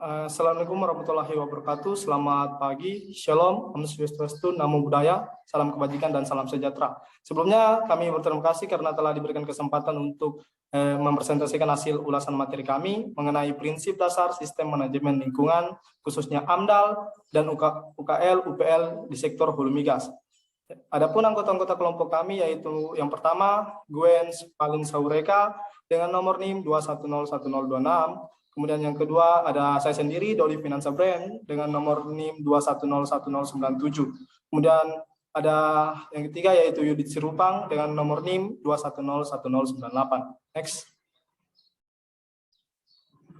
Assalamualaikum warahmatullahi wabarakatuh. Selamat pagi, Shalom, Om Swastiastu, Namo Buddhaya, salam kebajikan dan salam sejahtera. Sebelumnya kami berterima kasih karena telah diberikan kesempatan untuk mempresentasikan hasil ulasan materi kami mengenai prinsip dasar sistem manajemen lingkungan, khususnya AMDAL dan UKL, UPL di sektor hulu migas. Adapun anggota-anggota kelompok kami yaitu yang pertama Gwen Palin Saureka dengan nomor NIM 2101026. Kemudian yang kedua ada saya sendiri, Doli Finansa Brand, dengan nomor NIM 2101097. Kemudian ada yang ketiga yaitu Yudit Sirupang dengan nomor NIM 2101098. Next.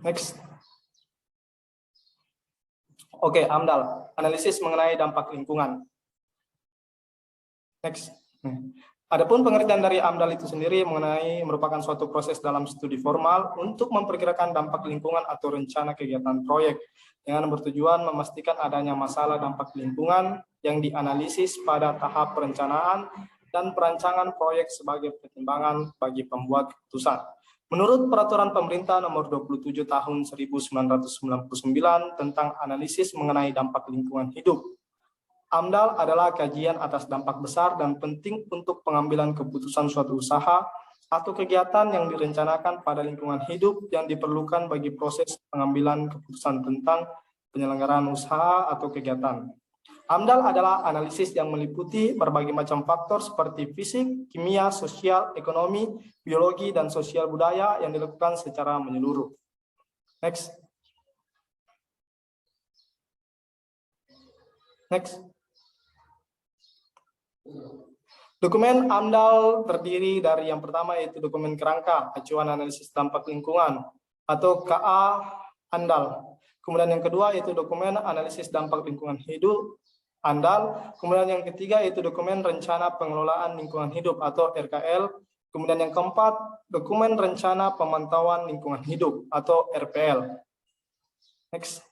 Next. Oke, AMDAL, analisis mengenai dampak lingkungan. Next. Adapun pengertian dari AMDAL itu sendiri merupakan suatu proses dalam studi formal untuk memperkirakan dampak lingkungan atau rencana kegiatan proyek dengan bertujuan memastikan adanya masalah dampak lingkungan yang dianalisis pada tahap perencanaan dan perancangan proyek sebagai pertimbangan bagi pembuat keputusan. Menurut Peraturan Pemerintah Nomor 27 Tahun 1999 tentang analisis mengenai dampak lingkungan hidup, AMDAL adalah kajian atas dampak besar dan penting untuk pengambilan keputusan suatu usaha atau kegiatan yang direncanakan pada lingkungan hidup yang diperlukan bagi proses pengambilan keputusan tentang penyelenggaraan usaha atau kegiatan. AMDAL adalah analisis yang meliputi berbagai macam faktor seperti fisik, kimia, sosial, ekonomi, biologi, dan sosial budaya yang dilakukan secara menyeluruh. Next. Next. Dokumen AMDAL terdiri dari yang pertama yaitu dokumen kerangka acuan analisis dampak lingkungan atau KA AMDAL. Kemudian yang kedua yaitu dokumen analisis dampak lingkungan hidup AMDAL. Kemudian yang ketiga yaitu dokumen rencana pengelolaan lingkungan hidup atau RKL. Kemudian yang keempat dokumen rencana pemantauan lingkungan hidup atau RPL. Next.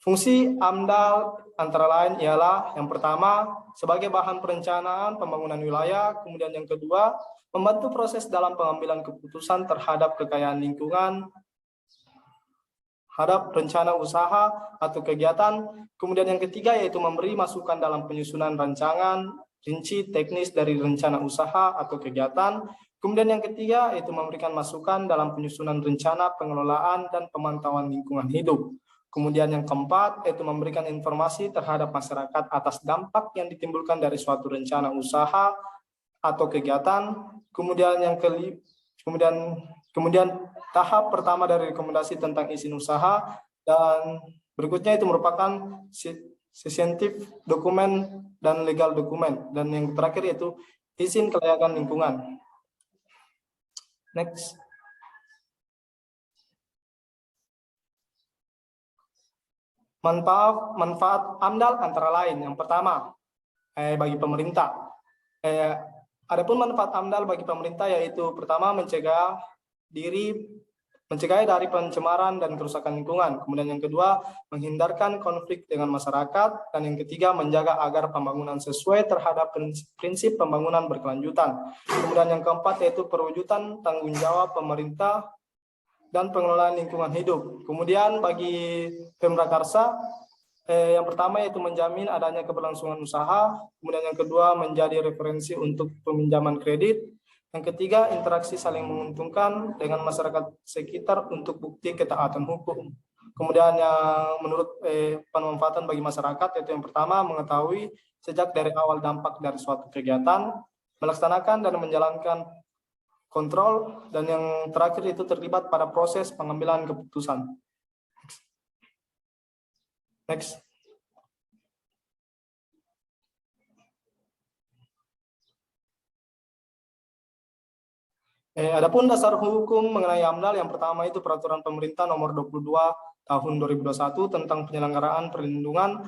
Fungsi AMDAL antara lain ialah yang pertama sebagai bahan perencanaan pembangunan wilayah, kemudian yang kedua membantu proses dalam pengambilan keputusan terhadap kekayaan lingkungan, terhadap rencana usaha atau kegiatan, kemudian yang ketiga yaitu memberi masukan dalam penyusunan rancangan rinci teknis dari rencana usaha atau kegiatan, kemudian yang ketiga yaitu memberikan masukan dalam penyusunan rencana pengelolaan dan pemantauan lingkungan hidup. Kemudian yang keempat yaitu memberikan informasi terhadap masyarakat atas dampak yang ditimbulkan dari suatu rencana usaha atau kegiatan. Kemudian yang kemudian tahap pertama dari rekomendasi tentang izin usaha, dan berikutnya itu merupakan sensitif dokumen dan legal dokumen, dan yang terakhir yaitu izin kelayakan lingkungan. Next. Manfaat AMDAL antara lain yang pertama bagi pemerintah. Adapun manfaat AMDAL bagi pemerintah yaitu pertama mencegah dari pencemaran dan kerusakan lingkungan. Kemudian yang kedua menghindarkan konflik dengan masyarakat, dan yang ketiga menjaga agar pembangunan sesuai terhadap prinsip pembangunan berkelanjutan. Kemudian yang keempat yaitu perwujudan tanggung jawab pemerintah dan pengelolaan lingkungan hidup. Kemudian bagi Pemrakarsa, yang pertama yaitu menjamin adanya keberlangsungan usaha, kemudian yang kedua menjadi referensi untuk peminjaman kredit, yang ketiga interaksi saling menguntungkan dengan masyarakat sekitar untuk bukti ketaatan hukum. Kemudian yang menurut pemanfaatan bagi masyarakat yaitu yang pertama mengetahui sejak dari awal dampak dari suatu kegiatan, melaksanakan dan menjalankan kontrol, dan yang terakhir itu terlibat pada proses pengambilan keputusan. Next. Adapun dasar hukum mengenai AMDAL yang pertama itu Peraturan Pemerintah Nomor 22 Tahun 2021 tentang penyelenggaraan perlindungan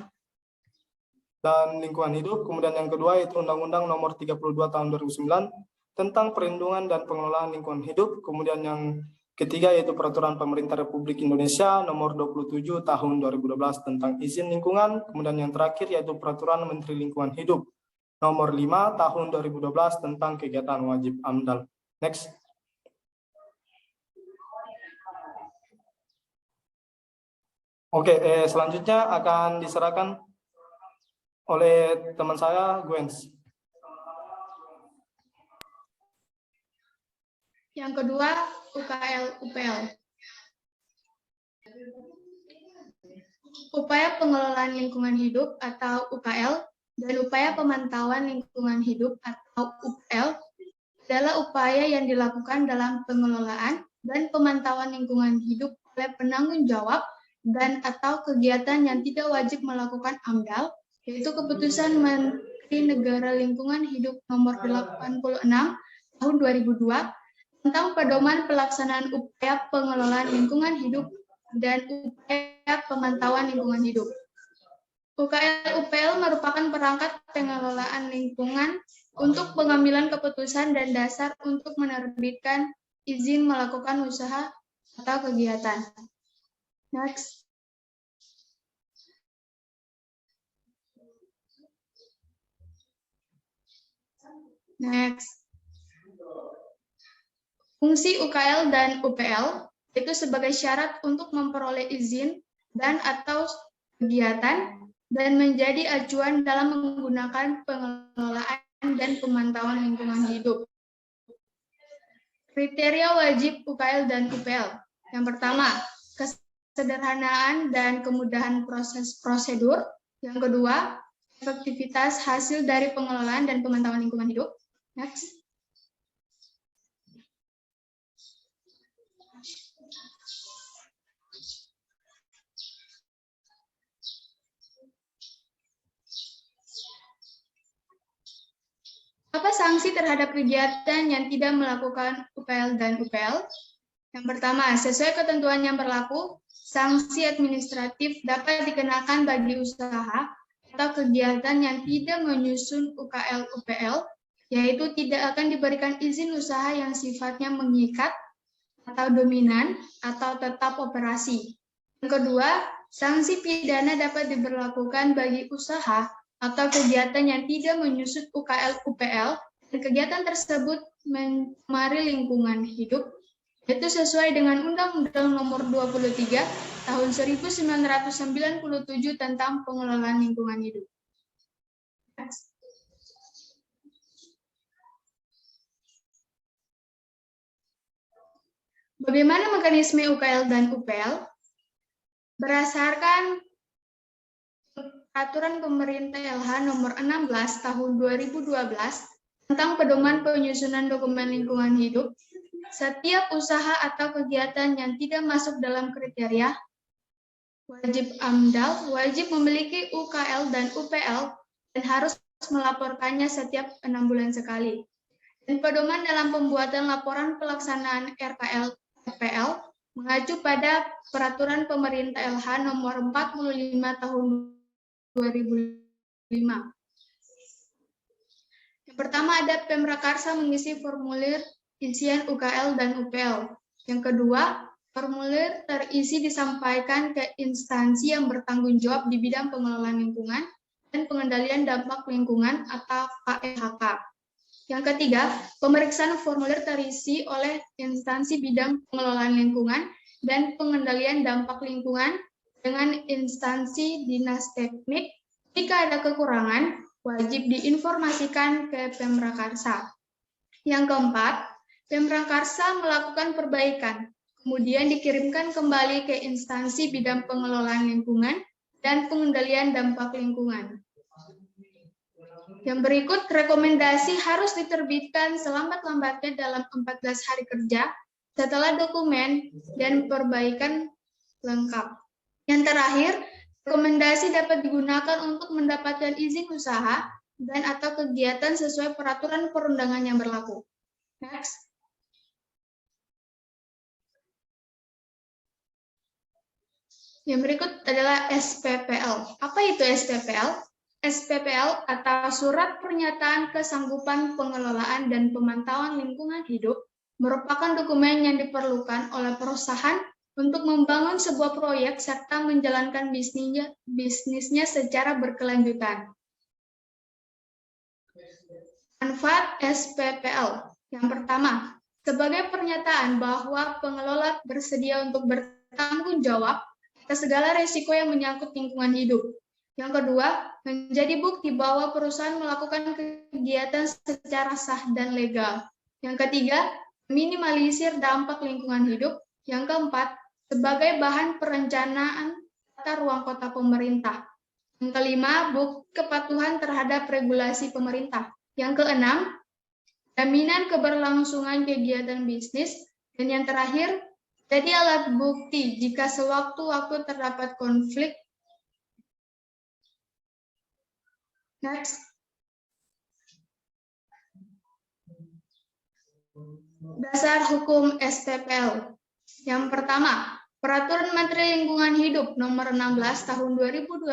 dan lingkungan hidup. Kemudian yang kedua itu Undang-Undang Nomor 32 Tahun 2009 tentang perlindungan dan pengelolaan lingkungan hidup. Kemudian yang ketiga yaitu Peraturan Pemerintah Republik Indonesia Nomor 27 Tahun 2012 tentang izin lingkungan. Kemudian yang terakhir yaitu Peraturan Menteri Lingkungan Hidup Nomor 5 tahun 2012 tentang kegiatan wajib AMDAL. Next. Oke, selanjutnya akan diserahkan oleh teman saya, Gwens. Yang kedua, UKL-UPL. Upaya pengelolaan lingkungan hidup atau UKL dan upaya pemantauan lingkungan hidup atau UPL adalah upaya yang dilakukan dalam pengelolaan dan pemantauan lingkungan hidup oleh penanggung jawab dan atau kegiatan yang tidak wajib melakukan AMDAL, yaitu Keputusan Menteri Negara Lingkungan Hidup Nomor 86 Tahun 2002 tentang pedoman pelaksanaan upaya pengelolaan lingkungan hidup dan upaya pemantauan lingkungan hidup. UKL-UPL merupakan perangkat pengelolaan lingkungan untuk pengambilan keputusan dan dasar untuk menerbitkan izin melakukan usaha atau kegiatan. Next. Fungsi UKL dan UPL itu sebagai syarat untuk memperoleh izin dan atau kegiatan dan menjadi acuan dalam menggunakan pengelolaan dan pemantauan lingkungan hidup. Kriteria wajib UKL dan UPL. Yang pertama, kesederhanaan dan kemudahan proses prosedur. Yang kedua, efektivitas hasil dari pengelolaan dan pemantauan lingkungan hidup. Next. Apa sanksi terhadap kegiatan yang tidak melakukan UKL dan UPL? Yang pertama, sesuai ketentuan yang berlaku, sanksi administratif dapat dikenakan bagi usaha atau kegiatan yang tidak menyusun UKL-UPL, yaitu tidak akan diberikan izin usaha yang sifatnya mengikat atau dominan atau tetap operasi. Yang kedua, sanksi pidana dapat diberlakukan bagi usaha atau kegiatan yang tidak menyusut UKL-UPL dan kegiatan tersebut mencemari lingkungan hidup, yaitu sesuai dengan Undang-Undang Nomor 23 Tahun 1997 tentang pengelolaan lingkungan hidup. Bagaimana mekanisme UKL dan UPL? Berdasarkan Peraturan Pemerintah LH Nomor 16 Tahun 2012 tentang pedoman penyusunan dokumen lingkungan hidup, setiap usaha atau kegiatan yang tidak masuk dalam kriteria wajib AMDAL wajib memiliki UKL dan UPL dan harus melaporkannya setiap 6 bulan sekali. Dan pedoman dalam pembuatan laporan pelaksanaan RKL-UPL mengacu pada Peraturan Pemerintah LH Nomor 45 Tahun 2005. Yang pertama ada Pemrakarsa mengisi formulir isian UKL dan UPL. Yang kedua, formulir terisi disampaikan ke instansi yang bertanggung jawab di bidang pengelolaan lingkungan dan pengendalian dampak lingkungan atau KEHK. Yang ketiga, pemeriksaan formulir terisi oleh instansi bidang pengelolaan lingkungan dan pengendalian dampak lingkungan dengan instansi dinas teknik. Jika ada kekurangan, wajib diinformasikan ke Pemrakarsa. Yang keempat, Pemrakarsa melakukan perbaikan, kemudian dikirimkan kembali ke instansi bidang pengelolaan lingkungan dan pengendalian dampak lingkungan. Yang berikut, rekomendasi harus diterbitkan selambat-lambatnya dalam 14 hari kerja setelah dokumen dan perbaikan lengkap. Yang terakhir, rekomendasi dapat digunakan untuk mendapatkan izin usaha dan atau kegiatan sesuai peraturan perundangan yang berlaku. Next. Yang berikut adalah SPPL. Apa itu SPPL? SPPL atau Surat Pernyataan Kesanggupan Pengelolaan dan Pemantauan Lingkungan Hidup merupakan dokumen yang diperlukan oleh perusahaan untuk membangun sebuah proyek serta menjalankan bisnisnya secara berkelanjutan. Manfaat SPPL. Yang pertama, sebagai pernyataan bahwa pengelola bersedia untuk bertanggung jawab atas segala risiko yang menyangkut lingkungan hidup. Yang kedua, menjadi bukti bahwa perusahaan melakukan kegiatan secara sah dan legal. Yang ketiga, minimalisir dampak lingkungan hidup. Yang keempat, sebagai bahan perencanaan tata ruang kota pemerintah. Yang kelima, bukti kepatuhan terhadap regulasi pemerintah. Yang keenam, jaminan keberlangsungan kegiatan bisnis. Dan yang terakhir, jadi alat bukti jika sewaktu-waktu terdapat konflik. Next. Dasar hukum SPPL. Yang pertama, Peraturan Menteri Lingkungan Hidup Nomor 16 Tahun 2012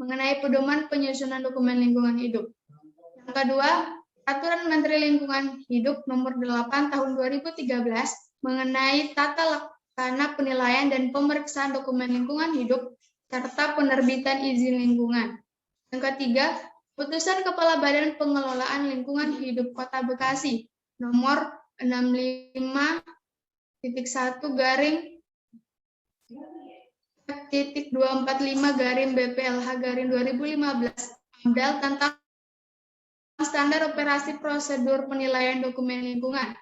mengenai pedoman penyusunan dokumen lingkungan hidup. Yang kedua, Peraturan Menteri Lingkungan Hidup Nomor 8 Tahun 2013 mengenai tata laksana penilaian dan pemeriksaan dokumen lingkungan hidup serta penerbitan izin lingkungan. Yang ketiga, Putusan Kepala Badan Pengelolaan Lingkungan Hidup Kota Bekasi Nomor 65.245/BPLH/2015 AMDAL tentang standar operasi prosedur penilaian dokumen lingkungan.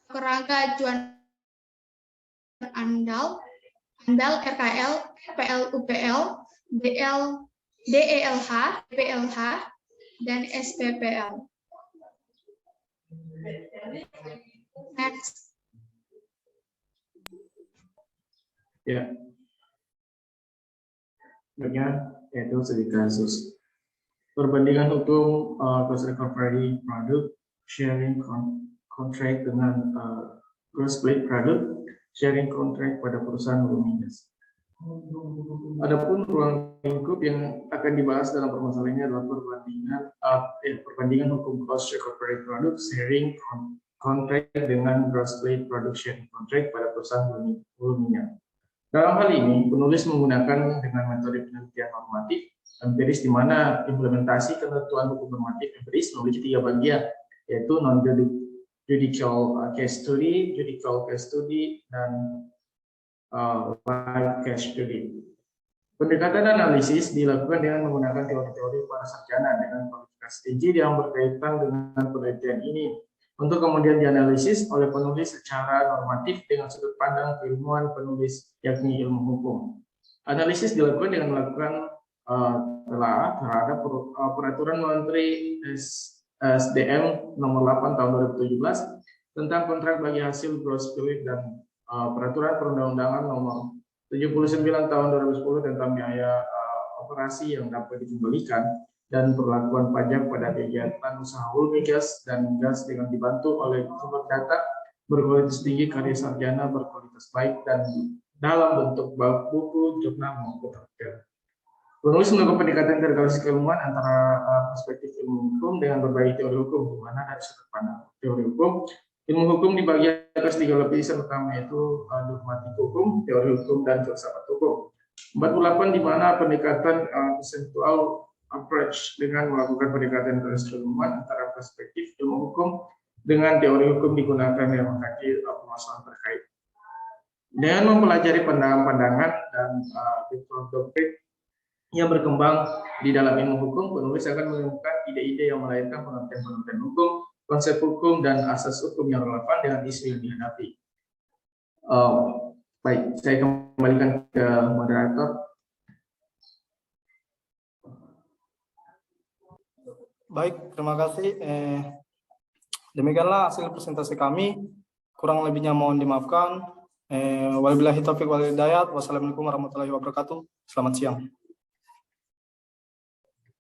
Kerangka acuan AMDAL, RKL, PLUPL, DELH, PLH, dan SPPL. Next. Ya. Bagian yaitu studi kasus. Perbandingan hukum cross recovery product sharing contract dengan gross plate product sharing contract pada perusahaan hulu migas. Adapun ruang lingkup yang akan dibahas dalam permasalahan ini adalah perbandingan hukum cross recovery product sharing contract dengan gross plate product sharing contract pada perusahaan hulu minyak. Dalam hal ini, penulis menggunakan dengan metode penelitian normatif empiris di mana implementasi ketentuan hukum normatif empiris memiliki 3 bagian, yaitu non-judicial case study, judicial case study, dan live case study. Pendekatan analisis dilakukan dengan menggunakan teori-teori para sarjana dengan kualifikasi tinggi yang berkaitan dengan penelitian ini, untuk kemudian dianalisis oleh penulis secara normatif dengan sudut pandang keilmuan penulis, yakni ilmu hukum. Analisis dilakukan dengan melakukan telah terhadap Peraturan Menteri SDM Nomor 8 Tahun 2017 tentang kontrak bagi hasil gross plate dan Peraturan Perundang-undangan Nomor 79 Tahun 2010 tentang biaya operasi yang dapat dikembalikan dan perlakuan pajak pada kegiatan usaha hulu migas dan gas dengan dibantu oleh sumber data berkualitas tinggi karya sarjana berkualitas baik dan dalam bentuk buku, jurnal maupun artikel. Penulis melakukan pendekatan integrasi keilmuan antara perspektif ilmu hukum dengan berbagai teori hukum, di mana dari sudut pandang teori hukum, ilmu hukum dibagi atas 3 lapisan utama, yaitu dogmatik hukum, teori hukum, dan filsafat hukum. 48 di mana pendekatan konsensual approach dengan melakukan pendekatan keilmuan antara perspektif ilmu hukum dengan teori hukum digunakan dalam mengkaji permasalahan terkait. Dengan mempelajari pandangan-pandangan dan doktrin yang berkembang di dalam ilmu hukum, penulis akan menemukan ide-ide yang melahirkan pengertian-pengertian hukum, konsep hukum, dan asas hukum yang relevan dengan isu yang dihadapi. Baik, saya kembalikan ke moderator. Baik, terima kasih. Demikianlah hasil presentasi kami. Kurang lebihnya mohon dimaafkan. Wabillahi taufiq wal hidayah. Wassalamualaikum warahmatullahi wabarakatuh. Selamat siang.